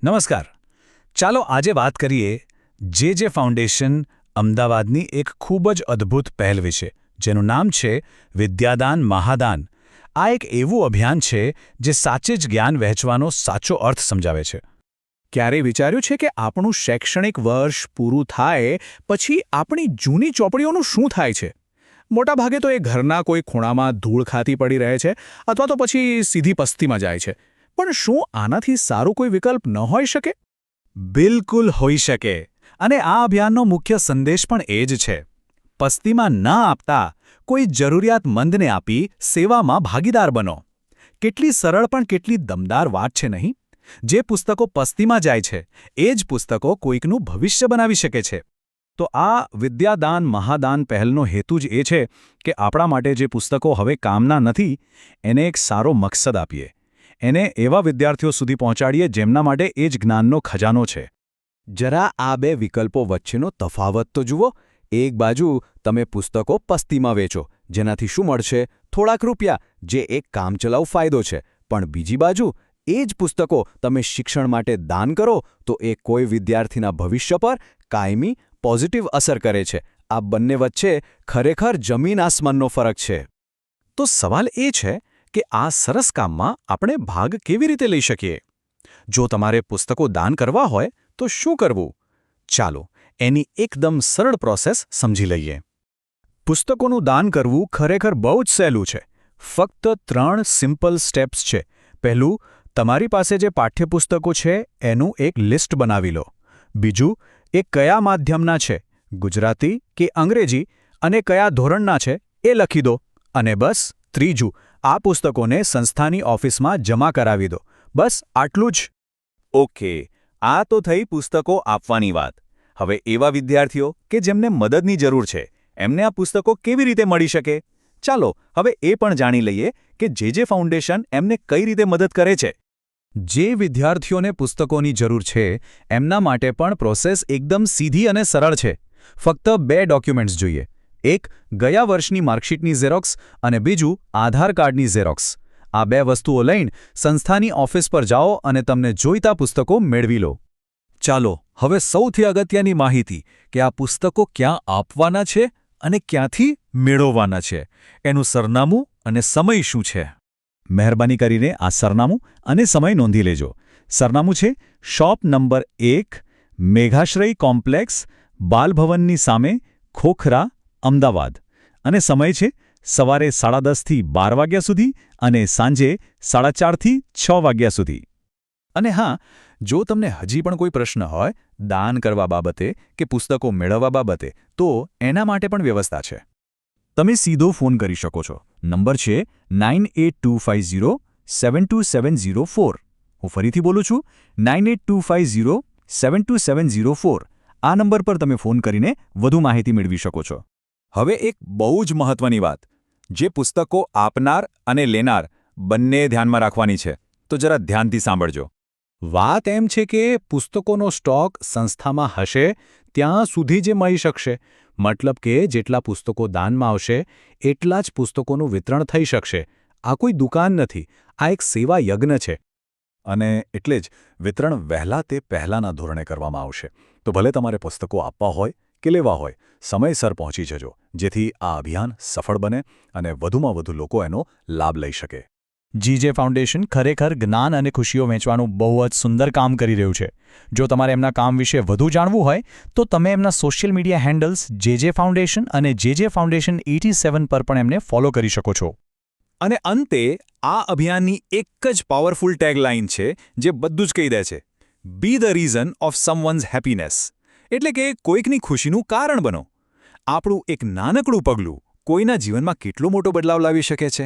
નમસ્કાર. ચાલો આજે વાત કરીએ જે ફાઉન્ડેશન અમદાવાદની એક ખૂબ જ અદ્ભુત પહેલ વિશે, જેનું નામ છે વિદ્યાદાન મહાદાન. આ એક એવું અભિયાન છે જે સાચે જ જ્ઞાન વહેંચવાનો સાચો અર્થ સમજાવે છે. ક્યારેય વિચાર્યું છે કે આપણું શૈક્ષણિક વર્ષ પૂરું થાય પછી આપણી જૂની ચોપડીઓનું શું થાય છે? મોટાભાગે તો એ ઘરના કોઈ ખૂણામાં ધૂળ ખાતી પડી રહે છે અથવા તો પછી સીધી પસ્તીમાં જાય છે. પણ શું આનાથી સારું કોઈ વિકલ્પ ન હોઈ શકે? બિલકુલ હોઈ શકે. અને આ અભિયાનનો મુખ્ય સંદેશ પણ એ જ છે. પસ્તીમાં ન આપતા કોઈ જરૂરિયાતમંદને આપી સેવામાં ભાગીદાર બનો. કેટલી સરળ પણ કેટલી દમદાર વાત છે નહીં? જે પુસ્તકો પસ્તીમાં જાય છે એ જ પુસ્તકો કોઈકનું ભવિષ્ય બનાવી શકે છે. તો આ વિદ્યાદાન મહાદાન પહેલનો હેતુ જ એ છે કે આપણા માટે જે પુસ્તકો હવે કામના નથી એને એક સારો મકસદ આપીએ. એને એવા વિદ્યાર્થીઓ સુધી પહોંચાડીએ જેમના માટે એ જ જ્ઞાનનો ખજાનો છે. જરા આ બે વિકલ્પો વચ્ચેનો તફાવત તો જુઓ. એક બાજુ તમે પુસ્તકો પસ્તીમાં વેચો, જેનાથી શું મળશે? થોડાક રૂપિયા, જે એક કામચલાઉ ફાયદો છે. પણ બીજી બાજુ એ જ પુસ્તકો તમે શિક્ષણ માટે દાન કરો તો એ કોઈ વિદ્યાર્થીના ભવિષ્ય પર કાયમી પોઝિટિવ અસર કરે છે. આ બંને વચ્ચે ખરેખર જમીન આસમાનનો ફરક છે. તો સવાલ એ છે કે આ સરસ કામમાં આપણે ભાગ કેવી રીતે લઈ શકીએ? જો તમારે પુસ્તકો દાન કરવા હોય તો શું કરવું? ચાલો એની એકદમ સરળ પ્રોસેસ સમજી લઈએ. પુસ્તકોનું દાન કરવું ખરેખર બહુ જ સહેલું છે. ફક્ત 3 સિમ્પલ સ્ટેપ્સ છે. પહેલું, તમારી પાસે જે પાઠ્યપુસ્તકો છે એનું એક લિસ્ટ બનાવી લો. બીજું, એ કયા માધ્યમના છે, ગુજરાતી કે અંગ્રેજી, અને કયા ધોરણના છે એ લખી દો. અને બસ ત્રીજું, આ પુસ્તકોને સંસ્થાની ઓફિસમાં જમા કરાવી દો. બસ આટલું જ. ઓકે, આ તો થઈ પુસ્તકો આપવાની વાત. હવે એવા વિદ્યાર્થીઓ કે જેમને મદદની જરૂર છે, એમને આ પુસ્તકો કેવી રીતે મળી શકે? ચાલો હવે એ પણ જાણી લઈએ કે જે ફાઉન્ડેશન એમને કઈ રીતે મદદ કરે છે. જે વિદ્યાર્થીઓને પુસ્તકોની જરૂર છે એમના માટે પણ પ્રોસેસ એકદમ સીધી અને સરળ છે. ફક્ત 2 ડોક્યુમેન્ટ્સ જોઈએ. એક, ગયા વર્ષની માર્કશીટની ઝેરોક્સ, અને બીજું, આધાર કાર્ડની ઝેરોક્સ. આ 2 વસ્તુઓ લઈને સંસ્થાની ઓફિસ પર જાઓ અને તમને જોઈતા પુસ્તકો મેળવી લો. ચાલો હવે સૌથી અગત્યની માહિતી કે આ પુસ્તકો ક્યાં આપવાના છે અને ક્યાંથી મેળવવાના છે. એનું સરનામું અને સમય શું છે? મહેરબાની કરીને આ સરનામું અને સમય નોંધી લેજો. સરનામું છે શોપ નંબર 1, મેઘાશ્રય કોમ્પ્લેક્સ, બાલભવનની સામે, ખોખરા, અમદાવાદ. અને સમય છે સવારે 10:30 થી 12 વાગ્યા સુધી અને સાંજે 4:30 થી 6 વાગ્યા સુધી. અને હા, જો તમને હજી પણ કોઈ પ્રશ્ન હોય દાન કરવા બાબતે કે પુસ્તકો મેળવવા બાબતે, તો એના માટે પણ વ્યવસ્થા છે. તમે સીધો ફોન કરી શકો છો. નંબર છે 9825072704. હું ફરીથી બોલું છું, 9825072704. આ નંબર પર તમે ફોન કરીને વધુ માહિતી મેળવી શકો છો. હવે એક બહુ જ મહત્વની વાત, જે પુસ્તકો આપનાર અને લેનાર બંને ધ્યાનમાં રાખવાની છે. તો જરા ધ્યાનથી સાંભળજો. વાત એમ છે કે પુસ્તકોનો સ્ટોક સંસ્થામાં હશે ત્યાં સુધી જ મળી શકશે. મતલબ કે જેટલા પુસ્તકો દાનમાં આવશે એટલા જ પુસ્તકોનું વિતરણ થઈ શકશે. આ કોઈ દુકાન નથી, આ એક સેવા યજ્ઞ છે. અને એટલે જ વિતરણ વહેલા તે પહેલાંના ધોરણે કરવામાં આવશે. તો ભલે તમારે પુસ્તકો આપવા હોય કે લેવા હોય, સમયસર પહોંચી જજો, જેથી આ અભિયાન સફળ બને અને વધુમાં વધુ લોકો એનો લાભ લઈ શકે. જે ફાઉન્ડેશન ખરેખર જ્ઞાન અને ખુશીઓ વહેંચવાનું બહુ જ સુંદર કામ કરી રહ્યું છે. જો તમારે એમના કામ વિશે વધુ જાણવું હોય તો તમે એમના સોશિયલ મીડિયા હેન્ડલ્સ જે ફાઉન્ડેશન અને જે ફાઉન્ડેશન 87 પર પણ એમને ફોલો કરી શકો છો. અને અંતે આ અભિયાનની એક જ પાવરફુલ ટેગલાઇન છે જે બધું જ કહી દે છે: બી ધ રીઝન ઓફ સમવન્સ હેપીનેસ. એટલે કે કોઈકની ખુશીનું કારણ બનો. આપણું એક નાનકડું પગલું કોઈના જીવનમાં કેટલો મોટો બદલાવ લાવી શકે છે.